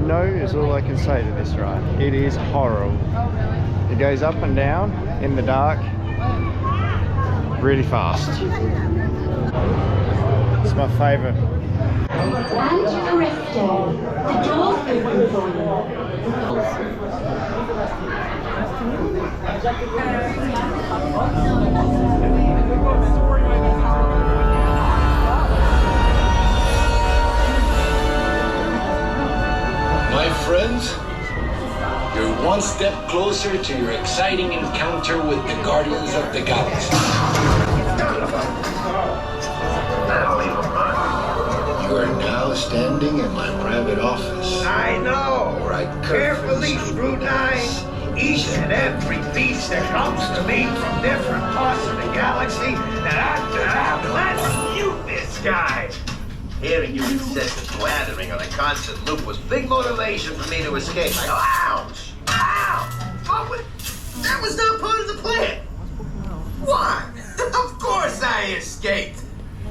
No is all I can say to this ride. It is horrible. It goes up and down in the dark really fast. It's my favourite. And Presto, the doors open for you. My friends, you're one step closer to your exciting encounter with the Guardians of the Galaxy. You are now standing in my private office. I know. Where I Carefully scrutinize each and every piece that comes to me from different parts of the galaxy that let's mute this guy. Hearing you incessant blathering on a constant loop was big motivation for me to escape. I go, ouch! Ow! Oh, that was not part of the plan. Why? Of course I escaped.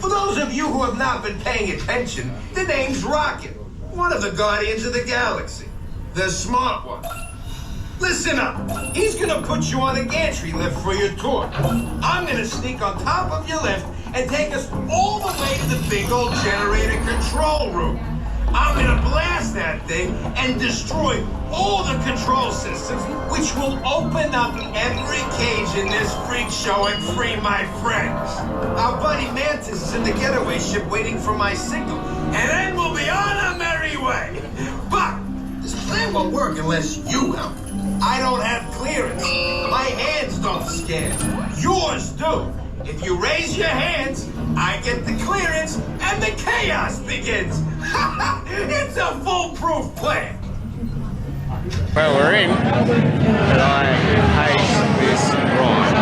For those of you who have not been paying attention, the name's Rocket, one of the Guardians of the Galaxy. The smart one. Listen up. He's gonna put you on a gantry lift for your tour. I'm gonna sneak on top of your lift and take us all the way to the big old generator control room. I'm gonna blast that thing and destroy all the control systems, which will open up every cage in this freak show and free my friends. Our buddy Mantis is in the getaway ship waiting for my signal, and then we'll be on our merry way. But this plan won't work unless you help. I don't have clearance. My hands don't scan. Yours do. If you raise your hands, I get the clearance and the chaos begins. It's a foolproof plan. Well, we're in, but I hate this ride.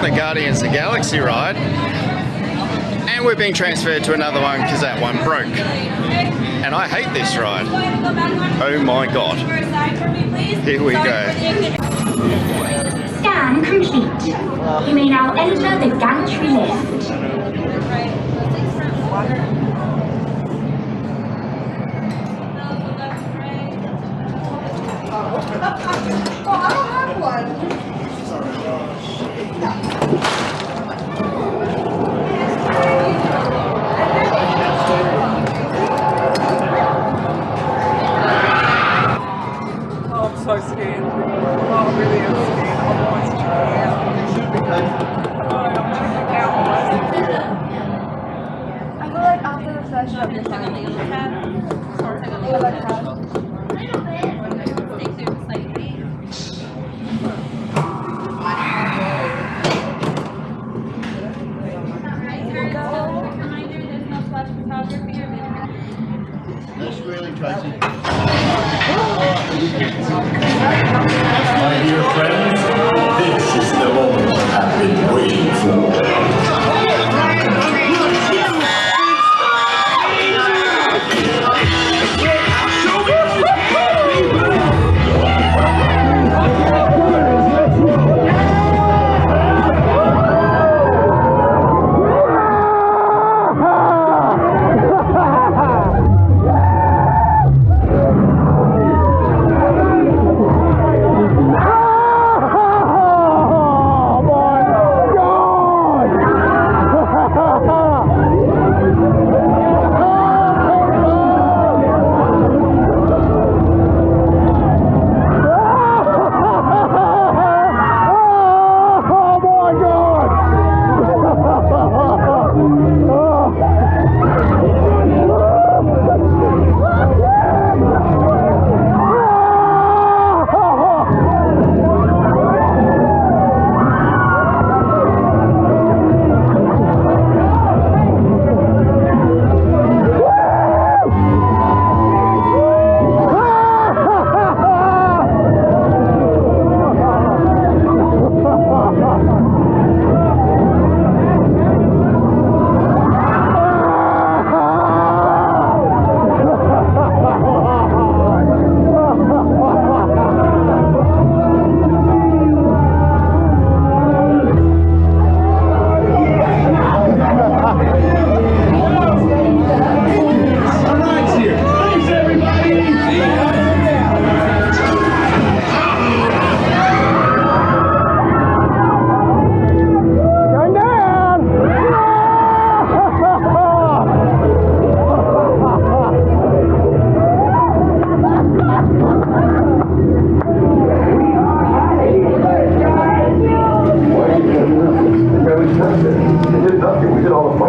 The Guardians of the Galaxy ride, and we're being transferred to another one because that one broke. And I hate this ride. Oh my god. Here we go. Scan complete. You may now enter the gantry lift. Oh, I don't have one. So scared. Oh, I really am scared. I'm always checking out. I'm checking out. I feel like after the first shot, you're taking a little tab. Or take a little tab.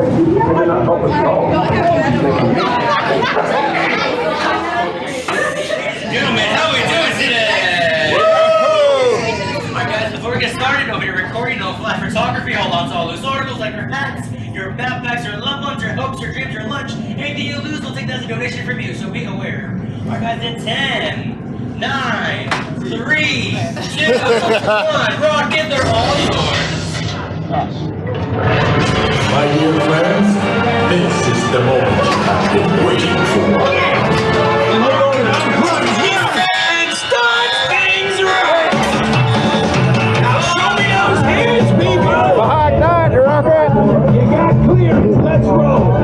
Gentlemen, how we doing today? Alright guys, before we get started, over here recording no flash photography, hold on to all loose articles like your hats, your backpacks, your loved ones, your hopes, your dreams, your lunch. Anything you lose, we'll take that as a donation from you, so be aware. Alright guys, in 10, 9, 3, 2, 1, rocket, they're all yours. My dear friends, this is the moment you have been waiting for. And start things right! Now show me those hands, people! Behind that, Rocket! You got clearance, let's roll.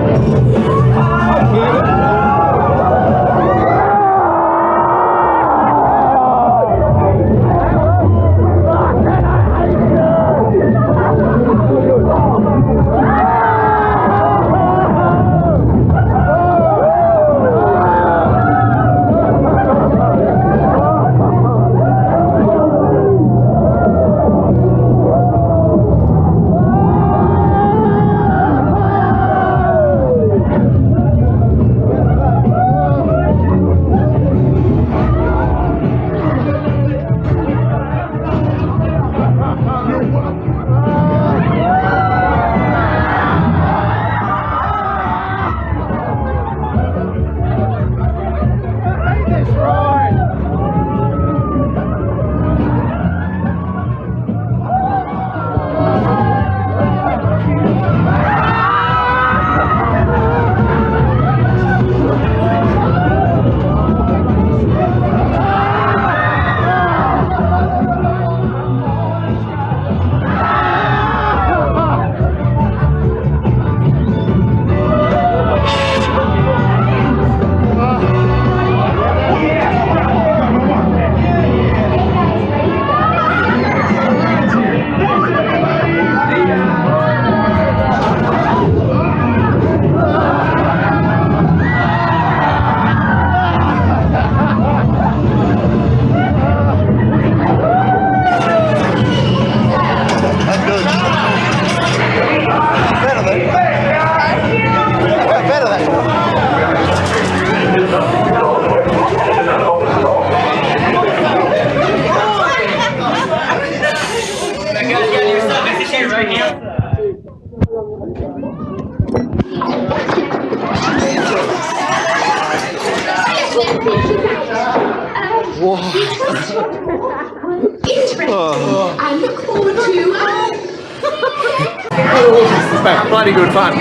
Interesting. I look forward to Bloody good fun.